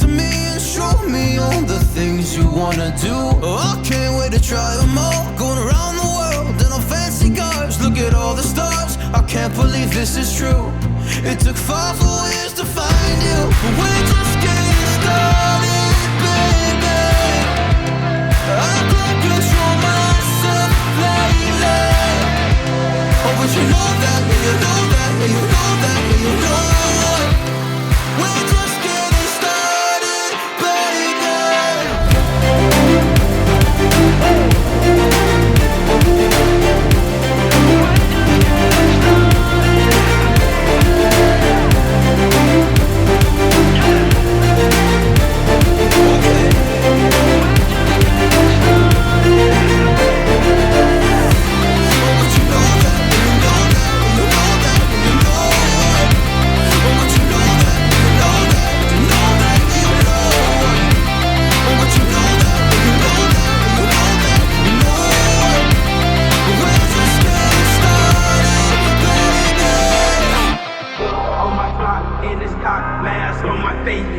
to me and show me all the things you wanna do. Oh, I can't wait to try them all. Going around the world in our fancy cars. Look at all the stars, I can't believe this is true. It took 5 whole years to find you. We're just getting started, baby. I can't control myself lately. Oh, but you know that, yeah, you know that, yeah, you know that, yeah, you know. We're just getting started, baby.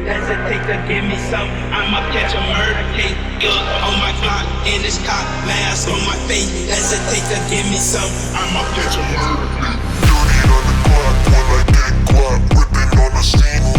Hesitate to give me some, I'ma catch a murder case. On my clock, in this cop, mask on my face. Hesitate to give me some, I'ma catch a murder case. 30 on the clock, when I get guap, whipping on the scene.